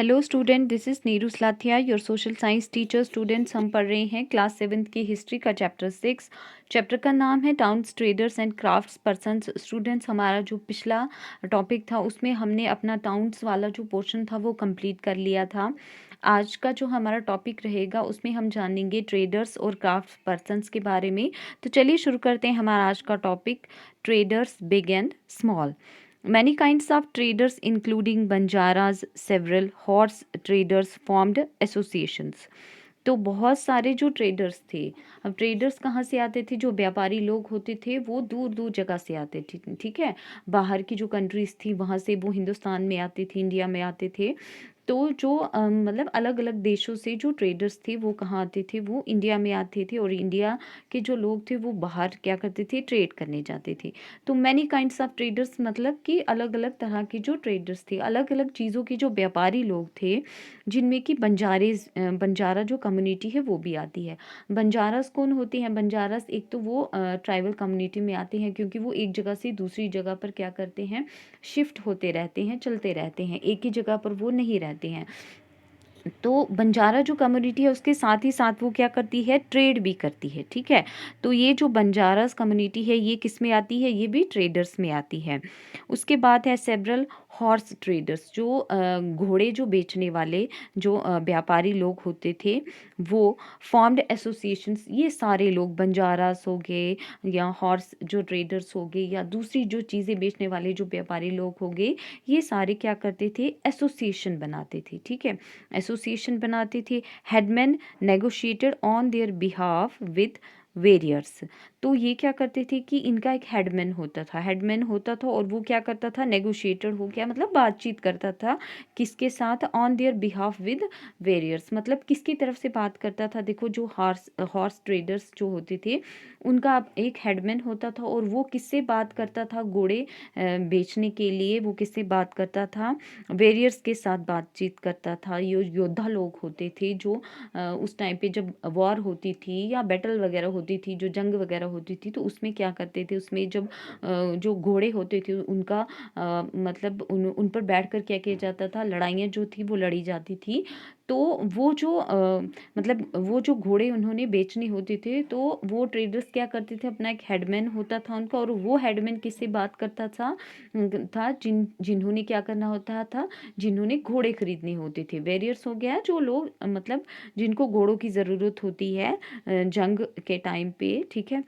Hello student, this is Neeru Slathia, your social science teacher. Students, हम पढ़ रहे हैं क्लास 7th की हिस्ट्री का चैप्टर 6। चैप्टर का नाम है towns, traders and crafts persons. Students, हमारा जो पिछला टॉपिक था उसमें हमने अपना टाउन्स वाला जो पोर्शन था वो कंप्लीट कर लिया था। आज का जो हमारा टॉपिक रहेगा उसमें हम जानेंगे ट्रेडर्स और क्राफ्ट्स पर्सन्स के बारे में। तो चलिए शुरू करते हैं हमारा आज का topic, traders big and small. Many kinds of traders, including Banjaras, several horse traders formed associations. तो बहुत सारे जो ट्रेडर्स थे, अब ट्रेडर्स कहाँ से आते थे? जो व्यापारी लोग होते थे वो दूर दूर जगह से आते थे, ठीक है। बाहर की जो कंट्रीज थी वहाँ से वो हिंदुस्तान में आते थे, इंडिया में आते थे। तो जो मतलब अलग अलग देशों से जो ट्रेडर्स थे वो कहाँ आते थे? वो इंडिया में आते थे, और इंडिया के जो लोग थे वो बाहर क्या करते थे? ट्रेड करने जाते थे। तो मैनी काइंड्स ऑफ ट्रेडर्स मतलब कि अलग अलग तरह के जो ट्रेडर्स थे, अलग अलग चीज़ों के जो व्यापारी लोग थे, जिनमें कि बंजारा जो कम्युनिटी है वो भी आती है। बंजारास कौन होते हैं? बंजारास एक तो वो ट्राइबल कम्युनिटी में आते हैं, क्योंकि वो एक जगह से दूसरी जगह पर क्या करते हैं? शिफ्ट होते रहते हैं, चलते रहते हैं, एक ही जगह पर वो नहीं रहते हैं। तो बंजारा जो कम्युनिटी है उसके साथ ही साथ वो क्या करती है? ट्रेड भी करती है, ठीक है। तो ये जो बंजारास कम्युनिटी है ये किस में आती है? ये भी ट्रेडर्स में आती है। उसके बाद है सेवरल हॉर्स ट्रेडर्स, जो घोड़े जो बेचने वाले जो व्यापारी लोग होते थे वो फॉर्म्ड एसोसिएशंस। ये सारे लोग, बंजारास हो गए या हॉर्स जो ट्रेडर्स हो गए या दूसरी जो चीज़ें बेचने वाले जो व्यापारी लोग हो गए, ये सारे क्या करते थे? एसोसिएशन बनाते थे, ठीक है। एसोसिएशन बनाते थे। Headman negotiated on their behalf with warriors. तो ये क्या करते थे कि इनका एक हेडमैन होता था, और वो क्या करता था? नेगोशिएटेड हो गया मतलब बातचीत करता था किसके साथ? On their behalf with warriors, मतलब किसकी तरफ से बात करता था? देखो, जो हॉर्स ट्रेडर्स जो होते थे उनका एक हेडमैन होता था, और वो किससे बात करता था? घोड़े बेचने के लिए वो किससे बात करता था? वेरियर्स के साथ बातचीत करता था। ये योद्धा लोग होते थे जो उस टाइम पे जब वॉर होती थी या बैटल वगैरह होती थी, जो जंग वगैरह होती थी, तो उसमें क्या करते थे? उसमें जब जो घोड़े होते थे उनका मतलब उन पर बैठकर क्या किया जाता था? लड़ाइयाँ जो थी वो लड़ी जाती थी। तो वो जो मतलब वो जो घोड़े उन्होंने बेचने होते थे, तो वो ट्रेडर्स क्या करते थे? अपना एक हेडमैन होता था उनका, और वो हेडमैन किससे बात करता था जिन्होंने क्या करना होता था? जिन्होंने घोड़े खरीदने होते थे। वेरियर्स हो गया जो लोग मतलब जिनको घोड़ों की ज़रूरत होती है जंग के टाइम पे, ठीक है।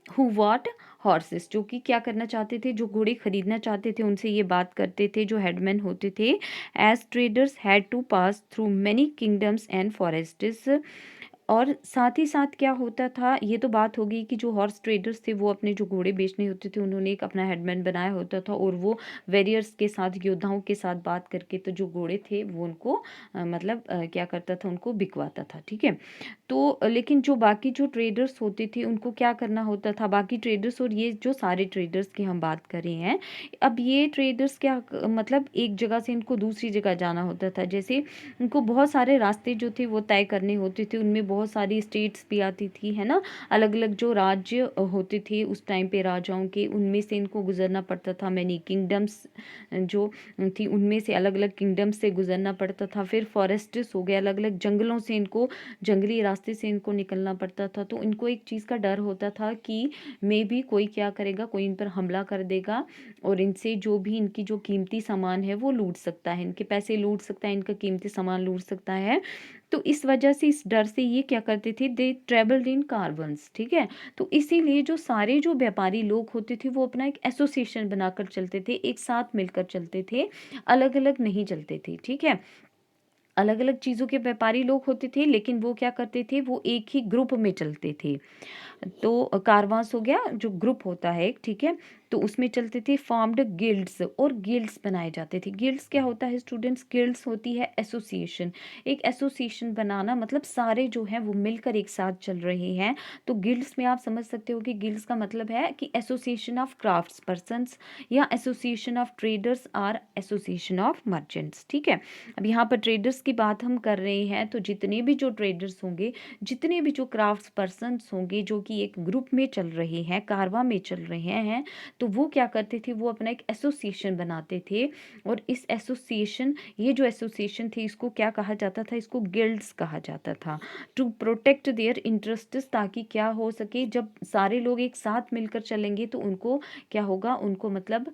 हु वॉट हॉर्सेस, जो कि क्या करना चाहते थे? जो घोड़े खरीदना चाहते थे उनसे ये बात करते थे जो हेडमैन होते थे। As traders had to pass through many kingdoms and forests. और साथ ही साथ क्या होता था? ये तो बात हो गई कि जो हॉर्स ट्रेडर्स थे वो अपने जो घोड़े बेचने होते थे उन्होंने एक अपना हेडमैन बनाया होता था, और वो वेरियर्स के साथ, योद्धाओं के साथ बात करके तो जो घोड़े थे वो उनको मतलब क्या करता था? उनको बिकवाता था, ठीक है। तो लेकिन जो बाकी जो ट्रेडर्स होते थे उनको क्या करना होता था? बाकी ट्रेडर्स, और ये जो सारे ट्रेडर्स की हम बात कर रहे हैं, अब ये ट्रेडर्स क्या मतलब एक जगह से इनको दूसरी जगह जाना होता था। जैसे उनको बहुत सारे रास्ते जो थे वो तय करने होते थे, उनमें बहुत सारी स्टेट्स भी आती थी, है ना। अलग अलग जो राज्य होते थे उस टाइम पे राजाओं के, उनमें से इनको गुजरना पड़ता था। मैनी किंगडम्स जो थी उनमें से अलग अलग किंगडम्स से गुजरना पड़ता था। फिर फॉरेस्ट्स हो गए, अलग अलग जंगलों से इनको, जंगली रास्ते से इनको निकलना पड़ता था। तो इनको एक चीज़ का डर होता था कि मे भी कोई क्या करेगा? कोई इन पर हमला कर देगा, और इनसे जो भी इनकी जो कीमती सामान है वो लूट सकता है, इनके पैसे लूट सकता है, इनका कीमती सामान लूट सकता है। तो इस वजह से, इस डर से ये क्या करते थे? दे ट्रेवल्ड इन कारवंस, ठीक है। तो इसीलिए जो सारे जो व्यापारी लोग होते थे वो अपना एक एसोसिएशन बनाकर चलते थे, एक साथ मिलकर चलते थे, अलग अलग नहीं चलते थे, ठीक है। अलग अलग चीज़ों के व्यापारी लोग होते थे, लेकिन वो क्या करते थे? वो एक ही ग्रुप में चलते थे। तो कारवांस हो गया जो ग्रुप होता है एक, ठीक है। तो उसमें चलते थे फॉर्म्ड गिल्ड्स, और गिल्ड्स बनाए जाते थे। गिल्ड्स क्या होता है स्टूडेंट्स? गिल्ड्स होती है एसोसिएशन। एक एसोसिएशन बनाना मतलब सारे जो हैं वो मिलकर एक साथ चल रहे हैं। तो गिल्ड्स में आप समझ सकते हो कि गिल्ड्स का मतलब है कि एसोसिएशन ऑफ क्राफ्ट्स पर्सन्स, या एसोसिएशन ऑफ ट्रेडर्स, और एसोसिएशन ऑफ मर्चेंट्स, ठीक है। अब यहाँ पर ट्रेडर्स की बात हम कर रहे हैं, तो जितने भी जो ट्रेडर्स होंगे, जितने भी जो क्राफ्ट्स पर्सन्स होंगे जो कि एक ग्रुप में चल रहे हैं, कारवां में चल रहे हैं, तो वो क्या करते थे, वो अपना एक एसोसिएशन बनाते थे। और इस एसोसिएशन, ये जो एसोसिएशन थी, इसको क्या कहा जाता था, इसको गिल्ड्स कहा जाता था, टू प्रोटेक्ट देयर इंटरेस्ट्स, ताकि क्या हो सके, जब सारे लोग एक साथ मिलकर चलेंगे तो उनको क्या होगा, उनको मतलब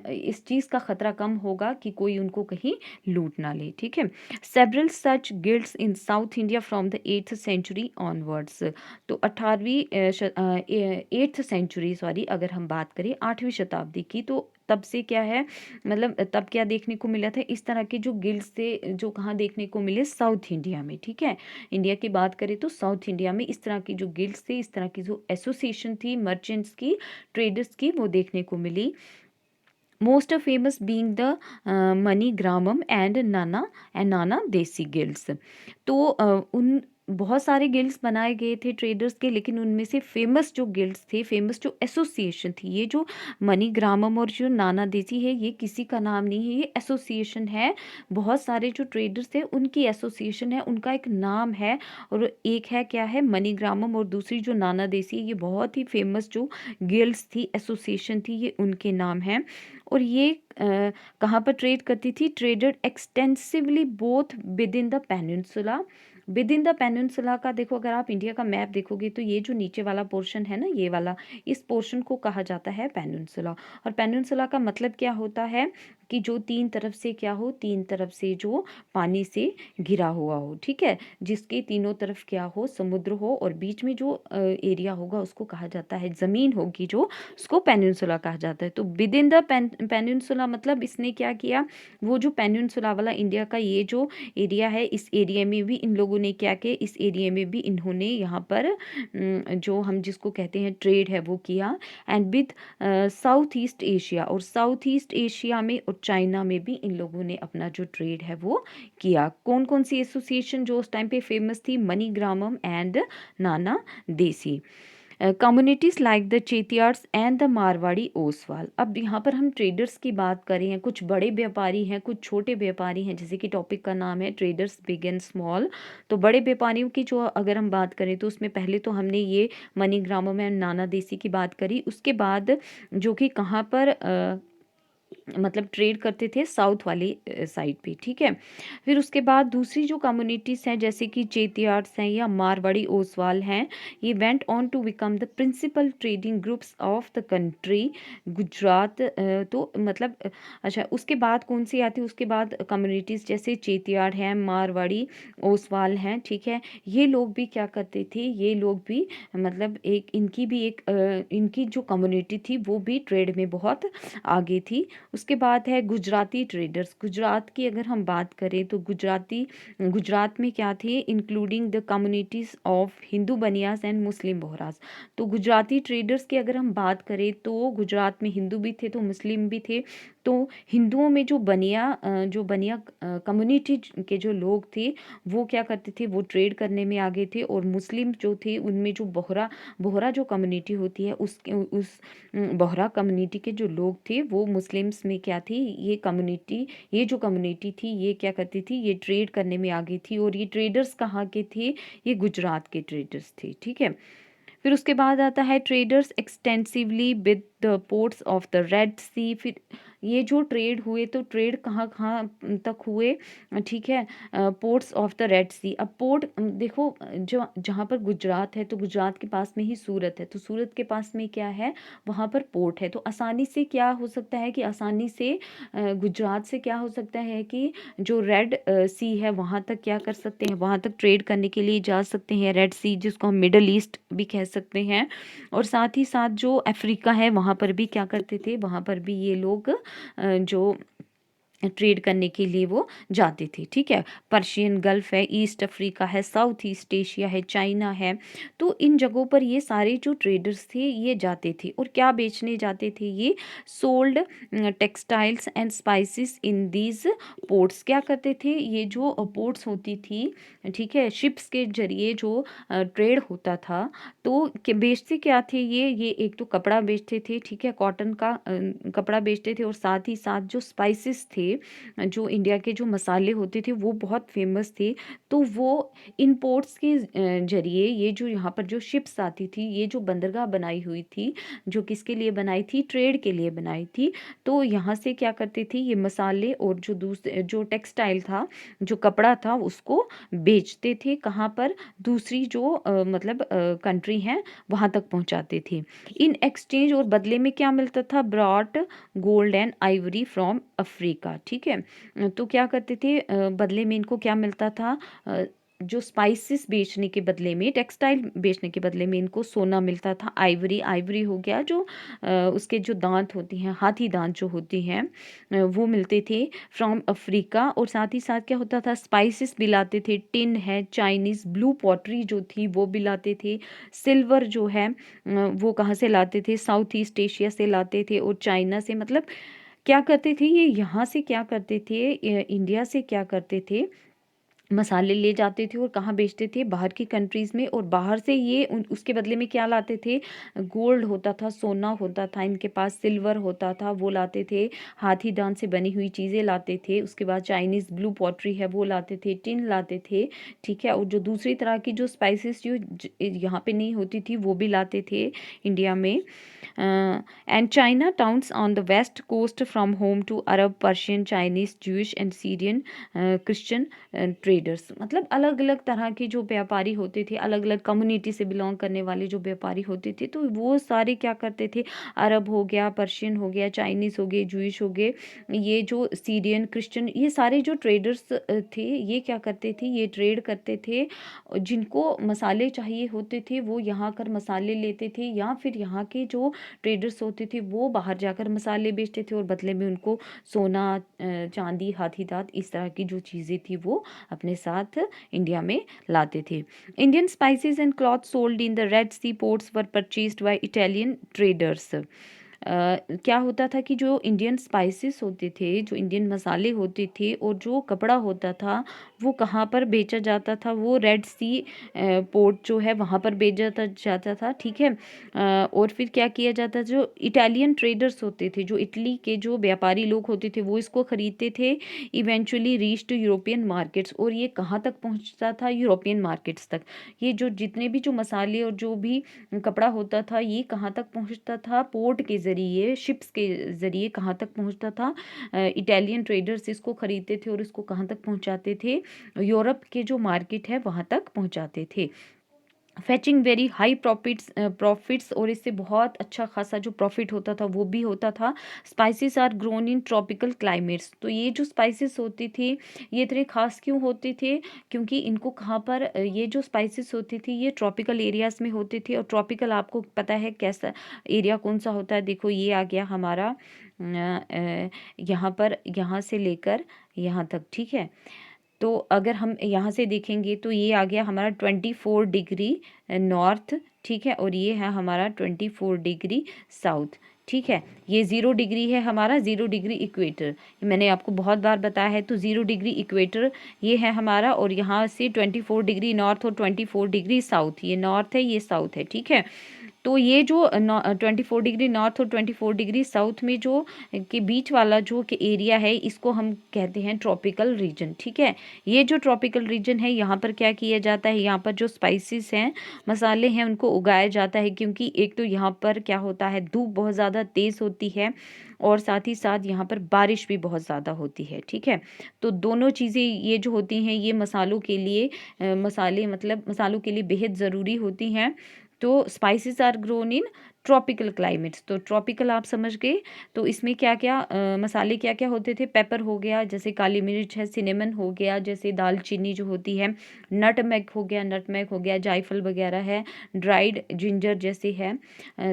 इस चीज़ का खतरा कम होगा कि कोई उनको कहीं लूट ना ले। ठीक है। Several such guilds in South India from the 8th century onwards. तो 8th सेंचुरी, सॉरी, अगर हम बात करें 8वीं शताब्दी की, तो तब से क्या है, मतलब तब क्या देखने को मिला था, इस तरह के जो गिल्ड्स थे, जो कहाँ देखने को मिले, साउथ इंडिया में। ठीक है। इंडिया की बात करें तो साउथ इंडिया में इस तरह की जो गिल्ड्स थे, इस तरह की जो एसोसिएशन थी मर्चेंट्स की, ट्रेडर्स की, वो देखने को मिली। Most famous being the Manigramam and Nanadesi guilds. तो उन बहुत सारे गिल्ड्स बनाए गए थे ट्रेडर्स के, लेकिन उनमें से फेमस जो गिल्ड्स थे, फेमस जो एसोसिएशन थी, ये जो मनी ग्रामम और जो नाना देसी है, ये किसी का नाम नहीं है, ये एसोसिएशन है। बहुत सारे जो ट्रेडर्स थे उनकी एसोसिएशन है, उनका एक नाम है। और एक है क्या है, मनी ग्रामम, और दूसरी जो नाना देसी, ये बहुत ही फेमस जो गिल्ड्स थी, एसोसिएशन थी, ये उनके नाम हैं। और ये कहाँ पर ट्रेड करती थी, traded extensively both with in the peninsula. With in the peninsula का देखो, अगर आप इंडिया का मैप देखोगे तो ये जो नीचे वाला पोर्शन है ना, ये वाला, इस पोर्शन को कहा जाता है पेनिनसुला। और पेनिनसुला का मतलब क्या होता है कि जो तीन तरफ से क्या हो, तीन तरफ से जो पानी से घिरा हुआ हो। ठीक है। जिसके तीनों तरफ क्या हो, समुद्र हो, और बीच में जो एरिया होगा उसको कहा जाता है, ज़मीन होगी जो, उसको पेनिनसुला कहा जाता है। तो विद इन द पेनिनसुला मतलब इसने क्या किया, वो जो पेनिनसुला वाला इंडिया का ये जो एरिया है, इस एरिया में भी इन लोगों ने क्या किया, इस एरिया में भी इन्होंने यहाँ पर जो हम जिसको कहते हैं ट्रेड है वो किया। And with south east Asia, और साउथ ईस्ट एशिया में और चाइना में भी इन लोगों ने अपना जो ट्रेड है वो किया। कौन कौन सी एसोसिएशन जो उस टाइम पे फेमस थी, money ग्रामम and Nanadesi. Communities like the Chettiars and the Marwari Oswal. अब यहाँ पर हम ट्रेडर्स की बात करें हैं, कुछ बड़े व्यापारी हैं, कुछ छोटे व्यापारी हैं, जैसे कि टॉपिक का नाम है ट्रेडर्स बिग एंड स्मॉल। तो बड़े व्यापारियों की जो अगर हम बात करें तो उसमें पहले तो हमने ये मनी ग्रामम एंड नाना देसी की बात करी। उसके बाद जो कि कहाँ पर मतलब ट्रेड करते थे, साउथ वाली साइड पे। ठीक है। फिर उसके बाद दूसरी जो कम्युनिटीज़ हैं, जैसे कि चेतियार्स हैं या मारवाड़ी ओसवाल हैं, ये went on to become the principal trading groups of the country Gujarat. तो मतलब अच्छा, उसके बाद कौन सी आती है, उसके बाद कम्युनिटीज़ जैसे चेतियाड़ हैं, मारवाड़ी ओसवाल हैं। ठीक है। ये लोग भी क्या करते थे, ये लोग भी मतलब एक इनकी भी एक इनकी जो कम्युनिटी थी वो भी ट्रेड में बहुत आगे थी। उसके बाद है गुजराती ट्रेडर्स। गुजरात की अगर हम बात करें तो गुजरात में क्या थे, including the communities of Hindu Banias and Muslim Bohras. तो गुजराती ट्रेडर्स की अगर हम बात करें तो गुजरात में हिंदू भी थे तो मुस्लिम भी थे। तो हिंदुओं में जो बनिया कम्युनिटी के जो लोग थे वो क्या करते थे, वो ट्रेड करने में आगे थे। और मुस्लिम जो थे उनमें जो बोहरा बोहरा जो कम्युनिटी होती है, उस बोहरा कम्युनिटी के जो लोग थे वो मुस्लिम्स में क्या थी, ये जो कम्युनिटी थी ये क्या करती थी, ये ट्रेड करने में आगे थी। और ये ट्रेडर्स कहाँ के थे, ये गुजरात के ट्रेडर्स थे। ठीक है। फिर उसके बाद आता है traders extensively with the ports of the red sea. फिर ये जो ट्रेड हुए तो ट्रेड कहाँ कहाँ तक हुए, ठीक है, पोर्ट्स ऑफ द रेड सी। अब पोर्ट देखो, जो जहाँ पर गुजरात है तो गुजरात के पास में ही सूरत है, तो सूरत के पास में क्या है, वहाँ पर पोर्ट है। तो आसानी से क्या हो सकता है कि आसानी से गुजरात से क्या हो सकता है कि जो रेड सी है वहाँ तक क्या कर सकते हैं, वहाँ तक ट्रेड करने के लिए जा सकते हैं। रेड सी जिसको हम मिडल ईस्ट भी कह सकते हैं। और साथ ही साथ जो अफ्रीका है वहाँ पर भी क्या करते थे, वहाँ पर भी ये लोग जो ट्रेड करने के लिए वो जाते थे। ठीक है। पर्शियन गल्फ है, ईस्ट अफ्रीका है, साउथ ईस्ट एशिया है, चाइना है। तो इन जगहों पर ये सारे जो ट्रेडर्स थे ये जाते थे और क्या बेचने जाते थे, ये sold textiles and spices in these ports. क्या करते थे, ये जो पोर्ट्स होती थी, ठीक है, शिप्स के जरिए जो ट्रेड होता था, तो बेचते क्या थे, ये एक तो कपड़ा बेचते थे, ठीक है, कॉटन का कपड़ा बेचते थे। और साथ ही साथ जो स्पाइसेस थे, थे, जो इंडिया के जो मसाले होते थे वो बहुत फेमस थे। तो वो इंपोर्ट्स के ज़रिए ये जो यहाँ पर जो शिप्स आती थी, ये जो बंदरगाह बनाई हुई थी, जो किसके लिए बनाई थी? ट्रेड के लिए बनाई थी। तो यहाँ से क्या करते थे ये मसाले और जो दूसरे जो टेक्सटाइल था, जो कपड़ा था, उसको बेचते थे कहाँ पर? दूसरी जो मतलब कंट्री हैं वहाँ तक पहुँचाते थे। इन एक्सचेंज और बदले में क्या मिलता था? Brought gold and Ivory from Africa. ठीक है, तो क्या करते थे बदले में इनको क्या मिलता था? जो स्पाइसेस बेचने के बदले में, टेक्सटाइल बेचने के बदले में इनको सोना मिलता था। आइवरी, आइवरी हो गया जो उसके जो दांत होती हैं, हाथी दांत जो होती हैं, वो मिलते थे फ्रॉम अफ्रीका। और साथ ही साथ क्या होता था? स्पाइसेस भी लाते थे। टिन है, चाइनीज़ ब्लू पॉटरी जो थी वो भी लाते थे। सिल्वर जो है वो कहाँ से लाते थे? साउथ ईस्ट एशिया से लाते थे और चाइना से। मतलब क्या करते थे ये? यहाँ से क्या करते थे? इंडिया से क्या करते थे? मसाले ले जाते थे और कहाँ बेचते थे? बाहर की कंट्रीज़ में। और बाहर से ये उसके बदले में क्या लाते थे? गोल्ड होता था, सोना होता था इनके पास, सिल्वर होता था, वो लाते थे। हाथी दांत से बनी हुई चीज़ें लाते थे। उसके बाद चाइनीज़ ब्लू पॉटरी है वो लाते थे, टिन लाते थे। ठीक है, और जो दूसरी तरह की जो स्पाइसेस जो यहाँ पे नहीं होती थी वो भी लाते थे इंडिया में। And China towns on the west coast from home to Arab, Persian, Chinese, Jewish and Syrian Christian traders. मतलब अलग अलग तरह के जो व्यापारी होते थे, अलग अलग कम्युनिटी से बिलोंग करने वाले जो व्यापारी होते थे, तो वो सारे क्या करते थे? अरब हो गया, पर्शियन हो गया, चाइनीज़ हो गए, जूइश हो गए, ये जो सीरियन, क्रिश्चियन, ये सारे जो ट्रेडर्स थे, ये क्या करते थे? ये ट्रेड करते थे। जिनको मसाले चाहिए होते थे वो यहाँ कर मसाले लेते थे, या फिर यहाँ के जो ट्रेडर्स होते थे वो बाहर जाकर मसाले बेचते थे और बदले में उनको सोना, चांदी, हाथी दांत, इस तरह की जो चीज़ें थी वो अपने साथ इंडिया में लाते थे। Indian spices and cloth sold in the red sea ports were purchased by Italian traders. क्या होता था कि जो इंडियन स्पाइसेस होते थे, जो इंडियन मसाले होते थे और जो कपड़ा होता था वो कहाँ पर बेचा जाता था? वो रेड सी पोर्ट जो है वहाँ पर बेचा जाता था। ठीक है, और फिर क्या किया जाता? जो इटालियन ट्रेडर्स होते थे, जो इटली के जो व्यापारी लोग होते थे, वो इसको खरीदते थे। Eventually reach to European markets, और ये कहाँ तक पहुँचता था? यूरोपियन मार्केट्स तक। ये जो जितने भी जो मसाले और जो भी कपड़ा होता था, ये कहाँ तक पहुँचता था? पोर्ट के ज़रिए, शिप्स के ज़रिए कहाँ तक पहुँचता था? इटालियन ट्रेडर्स इसको खरीदते थे और इसको कहाँ तक पहुँचाते थे? यूरोप के जो मार्केट है वहाँ तक पहुँचाते थे। फेचिंग वेरी हाई प्रॉफिट्स, और इससे बहुत अच्छा खासा जो प्रॉफिट होता था वो भी होता था। Spices are grown in tropical climates, तो ये जो स्पाइसेस होती थी ये इतने खास क्यों होते थे? क्योंकि इनको कहाँ पर ये जो स्पाइसेस होती थी ये ट्रॉपिकल एरियाज़ में होते थे। और ट्रॉपिकल आपको पता है कैसा एरिया कौन सा होता है? देखो ये आ गया हमारा यहाँ पर, यहाँ से लेकर यहाँ तक। ठीक है, तो अगर हम यहाँ से देखेंगे तो ये आ गया हमारा 24 डिग्री नॉर्थ। ठीक है, और ये है हमारा 24 डिग्री साउथ। ठीक है, ये 0 डिग्री है हमारा, 0 डिग्री इक्वेटर। मैंने आपको बहुत बार बताया है। तो 0 डिग्री इक्वेटर ये है हमारा, और यहाँ से 24 डिग्री नॉर्थ और 24 डिग्री साउथ, ये नॉर्थ है ये साउथ है। ठीक है, तो ये जो 24 डिग्री नॉर्थ और 24 डिग्री साउथ में जो के बीच वाला जो कि एरिया है, इसको हम कहते हैं ट्रॉपिकल रीजन। ठीक है, ये जो ट्रॉपिकल रीजन है यहाँ पर क्या किया जाता है? यहाँ पर जो स्पाइसेस हैं, मसाले हैं, उनको उगाया जाता है। क्योंकि एक तो यहाँ पर क्या होता है? धूप बहुत ज़्यादा तेज़ होती है, और साथ ही साथ यहाँ पर बारिश भी बहुत ज़्यादा होती है। ठीक है, तो दोनों चीज़ें ये जो होती हैं ये मसालों के लिए मसाले मतलब मसालों के लिए बेहद ज़रूरी होती हैं। तो spices are grown in tropical climates, तो ट्रॉपिकल आप समझ गए। तो इसमें क्या क्या मसाले क्या क्या होते थे? पेपर हो गया, जैसे काली मिर्च है, सिनेमन हो गया, जैसे दालचीनी जो होती है, नटमेग हो गया, नटमेग हो गया, जायफल वगैरह है, ड्राइड जिंजर जैसे है।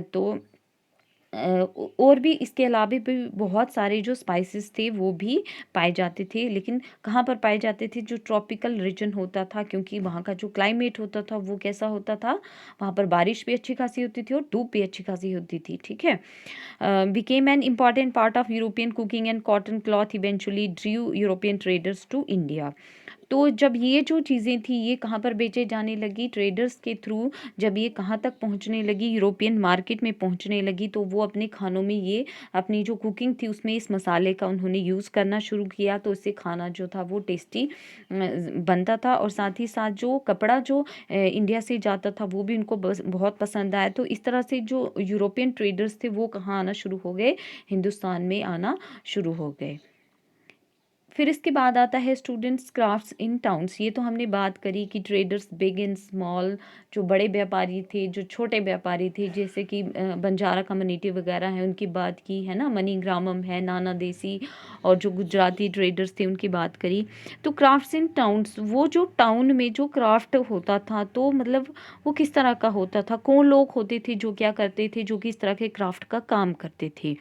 तो और भी इसके अलावा भी बहुत सारे जो स्पाइसेस थे वो भी पाए जाते थे। लेकिन कहाँ पर पाए जाते थे? जो ट्रॉपिकल रीजन होता था, क्योंकि वहाँ का जो क्लाइमेट होता था वो कैसा होता था? वहाँ पर बारिश भी अच्छी खासी होती थी और धूप भी अच्छी खासी होती थी। ठीक है, became an important part of European cooking and cotton cloth eventually drew European traders to India. तो जब ये जो चीज़ें थी ये कहाँ पर बेचे जाने लगी, ट्रेडर्स के थ्रू जब ये कहाँ तक पहुँचने लगी, यूरोपियन मार्केट में पहुँचने लगी, तो वो अपने खानों में ये अपनी जो कुकिंग थी उसमें इस मसाले का उन्होंने यूज़ करना शुरू किया, तो इससे खाना जो था वो टेस्टी बनता था। और साथ ही साथ जो कपड़ा जो इंडिया से जाता था वो भी उनको बहुत पसंद आया। तो इस तरह से जो यूरोपियन ट्रेडर्स थे वो कहाँ आना शुरू हो गए, हिंदुस्तान में आना शुरू हो गए। फिर इसके बाद आता है स्टूडेंट्स क्राफ्ट्स इन टाउन्स। ये तो हमने बात करी कि ट्रेडर्स बिग एंड स्मॉल, जो बड़े व्यापारी थे, जो छोटे व्यापारी थे, जैसे कि बंजारा कम्युनिटी वगैरह है उनकी बात की है ना, मनी ग्रामम है, नाना देसी, और जो गुजराती ट्रेडर्स थे उनकी बात करी। तो क्राफ्ट्स इन टाउन्स, वो जो टाउन में जो क्राफ्ट होता था तो मतलब वो किस तरह का होता था, कौन लोग होते थे जो क्या करते थे, जो किस तरह के क्राफ्ट का काम करते थे।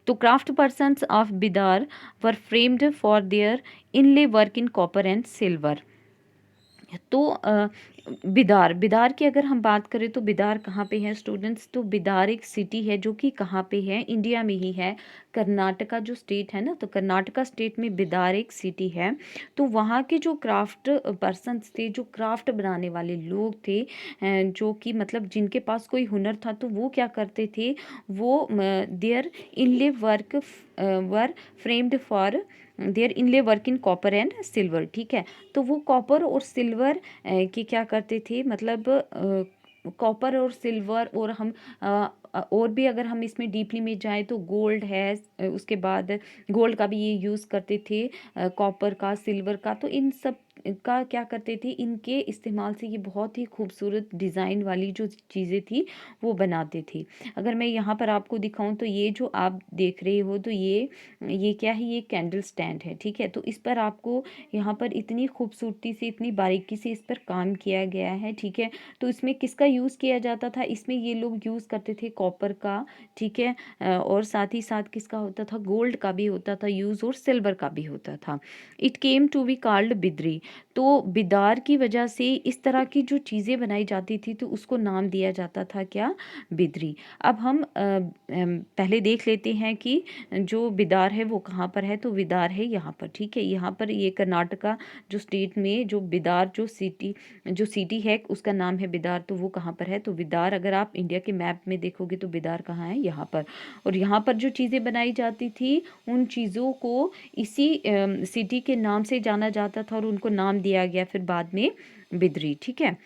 तो craft persons of Bidar were framed for their inlay work in copper and silver. तो बिदार, बिदार की अगर हम बात करें तो बिदार कहाँ पे है स्टूडेंट्स, तो बिदार एक सिटी है जो कि कहाँ पे है, इंडिया में ही है, कर्नाटका जो स्टेट है ना, तो कर्नाटका स्टेट में बिदार एक सिटी है। तो वहाँ के जो क्राफ्ट पर्सन्स थे, जो क्राफ्ट बनाने वाले लोग थे, जो कि मतलब जिनके पास कोई हुनर था, तो वो क्या करते थे, वो their inlay work were framed for their inlay work in copper and silver. ठीक है, तो वो कॉपर और सिल्वर के क्या करते थे, मतलब कॉपर और सिल्वर, और हम और भी अगर हम इसमें डीपली में जाएं तो गोल्ड है, उसके बाद गोल्ड का भी ये यूज़ करते थे, कॉपर का, सिल्वर का, तो इन सब का क्या करते थे, इनके इस्तेमाल से ये बहुत ही खूबसूरत डिज़ाइन वाली जो चीज़ें थी वो बनाते थे। अगर मैं यहाँ पर आपको दिखाऊं तो ये जो आप देख रहे हो, तो ये क्या है, ये कैंडल स्टैंड है। ठीक है, तो इस पर आपको यहाँ पर इतनी खूबसूरती से, इतनी बारीकी से इस पर काम किया गया है। ठीक है, तो इसमें किसका यूज़ किया जाता था, इसमें ये लोग यूज़ करते थे कॉपर का। ठीक है, और साथ ही साथ किसका होता था, गोल्ड का भी होता था यूज़, और सिल्वर का भी होता था। It came to be called Bidri. तो बिदार की वजह से इस तरह की जो चीज़ें बनाई जाती थी तो उसको नाम दिया जाता था क्या, बिद्री। अब हम पहले देख लेते हैं कि जो बिदार है वो कहाँ पर है, तो बिदार है यहाँ पर। ठीक है, यहाँ पर ये कर्नाटका जो स्टेट में जो बिदार जो सिटी है उसका नाम है बिदार, तो वो कहाँ पर है, तो बिदार अगर आप इंडिया के मैप में देखोगे तो बिदार कहाँ है, यहाँ पर। और यहाँ पर जो चीज़ें बनाई जाती थी उन चीज़ों को इसी सिटी के नाम से जाना जाता था और उनको नाम दिया गया फिर बाद में बिद्री। ठीक है,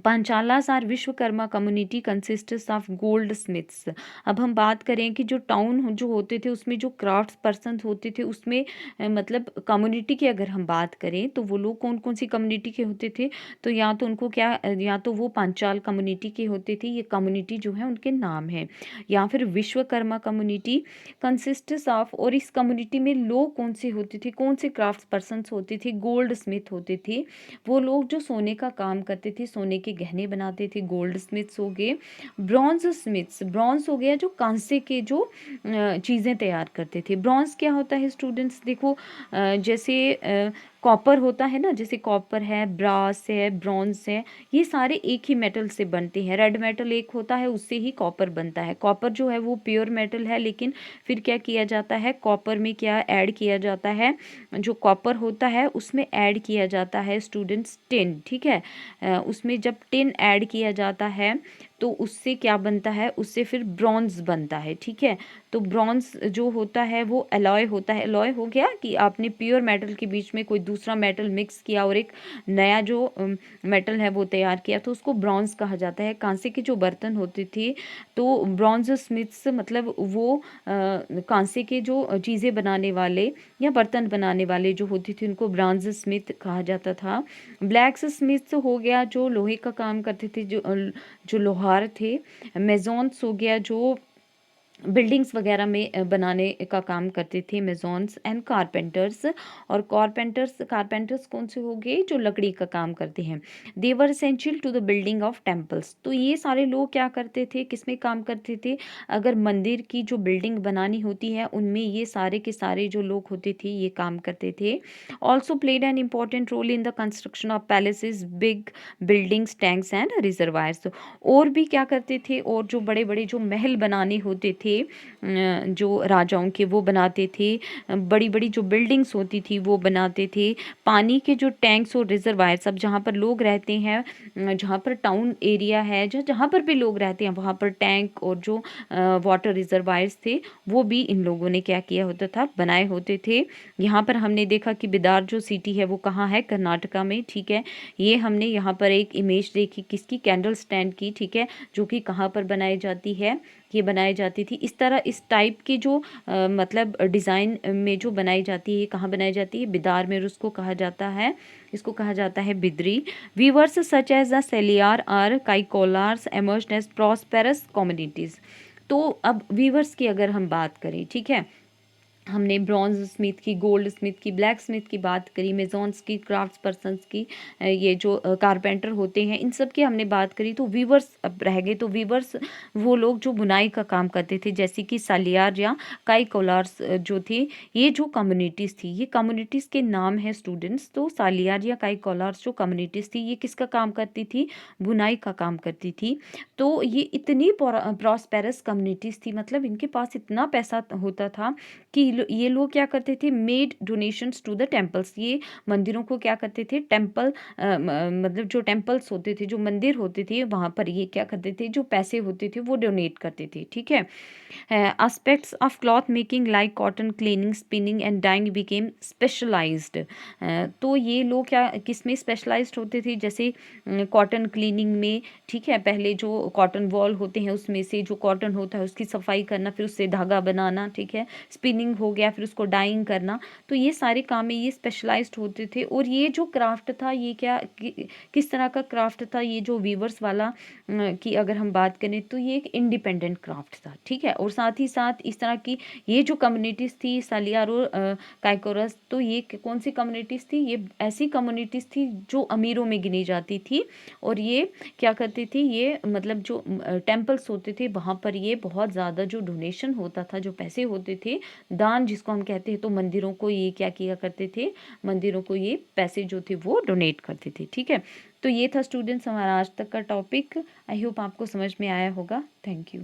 Panchalas or Vishwakarma community consists of goldsmiths. अब हम बात करें कि जो टाउन जो होते थे उसमें जो क्राफ्ट पर्सन होते थे उसमें मतलब कम्युनिटी की अगर हम बात करें तो वो लोग कौन कौन सी कम्युनिटी के होते थे, तो या तो उनको क्या या तो वो पांचाल कम्युनिटी के होते थे, ये कम्युनिटी जो है उनके नाम है, या फिर विश्वकर्मा कम्युनिटी कंसिस्ट्स ऑफ, और इस कम्युनिटी में लोग कौन से होते थे, कौन से क्राफ्ट पर्सन होते थे, गोल्ड स्मिथ होते थे, वो लोग जो सोने का काम करते थे, सोने के गहने बनाते थे, गोल्ड स्मिथ्स हो गए। ब्रॉन्ज स्मिथ्स, ब्रॉन्ज हो गया जो कांसे के जो चीज़ें तैयार करते थे। ब्रॉन्ज क्या होता है स्टूडेंट्स, देखो जैसे कॉपर होता है ना, जैसे कॉपर है, ब्रास है, ब्रॉन्ज है, ये सारे एक ही मेटल से बनते हैं। रेड मेटल एक होता है उससे ही कॉपर बनता है। कॉपर जो है वो प्योर मेटल है, लेकिन फिर क्या किया जाता है, कॉपर में क्या ऐड किया जाता है, जो कॉपर होता है उसमें ऐड किया जाता है स्टूडेंट्स टिन। ठीक है, उसमें जब टिन ऐड किया जाता है तो उससे क्या बनता है, उससे फिर ब्रॉन्ज बनता है। ठीक है, तो ब्रॉन्ज जो होता है वो एलॉय होता है। एलॉय हो गया कि आपने प्योर मेटल के बीच में कोई दूसरा मेटल मिक्स किया और एक नया जो मेटल है वो तैयार किया, तो उसको ब्रॉन्ज कहा जाता है। कांसे के जो बर्तन होते थे तो ब्रॉन्ज स्मिथ्स मतलब वो कांसे के जो चीज़ें बनाने वाले या बर्तन बनाने वाले जो होते थे उनको ब्रॉन्ज स्मिथ कहा जाता था। ब्लैक स्मिथ हो गया जो लोहे का काम करते थे, जो लोहार थे। मेजॉन्स हो गया जो बिल्डिंग्स वगैरह में बनाने का काम करते थे, मेजॉन्स। एंड कारपेंटर्स, और कारपेंटर्स कौन से हो गए, जो लकड़ी का काम करते हैं। They were essential to the building of temples. तो ये सारे लोग क्या करते थे, किसमें काम करते थे, अगर मंदिर की जो बिल्डिंग बनानी होती है उनमें ये सारे के सारे जो लोग होते थे ये काम करते थे। Also played an important role in the construction of palaces, big buildings, tanks and reservoirs. और भी क्या करते थे, और जो बड़े बड़े जो महल बनाने होते थे थे जो राजाओं के, वो बनाते थे। बड़ी बड़ी जो बिल्डिंग्स होती थी वो बनाते थे। पानी के जो टैंक्स और रिजर्वायर्स, अब जहाँ पर लोग रहते हैं, जहाँ पर टाउन एरिया है, जहाँ पर भी लोग रहते हैं, वहाँ पर टैंक और जो वाटर रिजर्वायर्स थे वो भी इन लोगों ने क्या किया होता था, बनाए होते थे। यहाँ पर हमने देखा कि बिदार जो सिटी है वो कहाँ है, कर्नाटका में, ठीक है। ये हमने यहाँ पर एक इमेज देखी किसकी, कैंडल स्टैंड की, ठीक है, जो कि कहाँ पर बनाई जाती है, ये बनाई जाती थी। इस तरह इस टाइप की जो मतलब डिज़ाइन में जो बनाई जाती है, ये कहाँ बनाई जाती है, बिदार में, और उसको कहा जाता है, इसको कहा जाता है Bidri. Weavers such as the Saliyar or Kaikolars emerged as prosperous communities. तो अब वीवर्स की अगर हम बात करें, ठीक है, हमने ब्रॉन्ज स्मिथ की, गोल्ड स्मिथ की, ब्लैक स्मिथ की बात करी, मेजॉन्स की, क्राफ्ट्स पर्सनस की, ये जो कारपेंटर होते हैं, इन सब की हमने बात करी। तो वीवर्स अब रह गए। तो वीवर्स वो लोग जो बुनाई का काम करते थे, जैसे कि सालियार या काई कोलार्स जो थे, ये जो कम्युनिटीज़ थी, ये कम्युनिटीज़ के नाम है स्टूडेंट्स। तो सालियार या काई कोलार्स जो कम्युनिटीज़ थी, ये किसका काम करती थी, बुनाई का काम करती थी। तो ये इतनी प्रॉस्पेरस कम्युनिटीज़ थी, मतलब इनके पास इतना पैसा होता था कि ये लोग क्या करते थे, made donations to the temples. ये मंदिरों को क्या करते थे, टेम्पल मतलब जो टेम्पल्स होते थे, जो मंदिर होते थे, वहाँ पर ये क्या करते थे, जो पैसे होते थे वो डोनेट करते थे, ठीक है। Aspects of cloth making like cotton cleaning, spinning and dyeing became specialised. तो ये लोग क्या किस में स्पेशलाइज्ड होते थे, जैसे कॉटन क्लीनिंग में, ठीक है, पहले जो कॉटन वॉल होते हैं उसमें से जो कॉटन होता है उसकी सफाई करना, फिर उससे धागा बनाना, ठीक है, स्पिनिंग हो गया, फिर उसको डाइंग करना। तो ये सारे काम में ये स्पेशलाइज्ड होते थे। और ये जो क्राफ्ट था, ये क्या किस तरह का क्राफ्ट था, ये जो वीवर्स वाला की अगर हम बात करें तो ये एक इंडिपेंडेंट क्राफ्ट था, ठीक है। और साथ ही साथ इस तरह की ये जो कम्युनिटीज़ थी, सालियार और काइकोरस, तो ये कौन सी कम्युनिटीज़ थी, ये ऐसी कम्युनिटीज़ थी जो अमीरों में गिनी जाती थी। और ये क्या करती थी, ये मतलब जो टेम्पल्स होते थे वहाँ पर ये बहुत ज़्यादा जो डोनेशन होता था, जो पैसे होते थे, दान जिसको हम कहते हैं, तो मंदिरों को ये क्या किया करते थे, मंदिरों को ये पैसे जो थे वो डोनेट करते थे, ठीक है। तो ये था स्टूडेंट्स हमारा आज तक का टॉपिक। आई होप आपको समझ में आया होगा। Thank you.